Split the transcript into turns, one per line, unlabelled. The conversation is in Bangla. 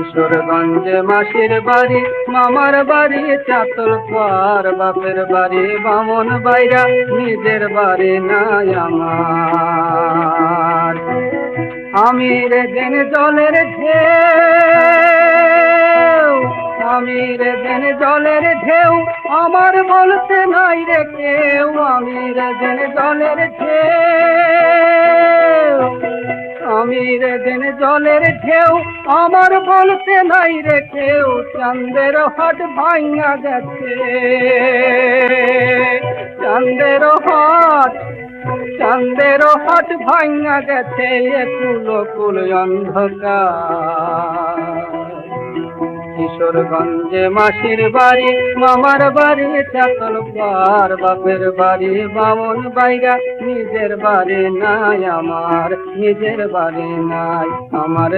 কিশোরগঞ্জে মাসির বাড়ি, মামার বাড়ি চাতলপাড়, বাপের বাড়ি বামন বাইরা, নিজের বাড়ি নাই আমার। আমি রে দেন জলের ঢেউ, আমি রে দেন জলের ঢেউ, আমার বলতে নাই রে কেউ। আমি রে দেন জলের ঢেউ, আমি রে দেন জলের ঢেউ, আমার বলতে নাই রে কেউ। চাঁদের হাট ভাঙা গেছে, চাঁদের হাট, চাঁদের হাট ভাঙা গেছে, কুল কুল অন্ধকার। কিশোরগঞ্জে মাসির বাড়ি, মামার বাড়ি চাতলপাড়, বাপের বাড়ি বামন বাইরা, নিজের বাড়ি নাই আমার, নিজের বাড়ি নাই আমার।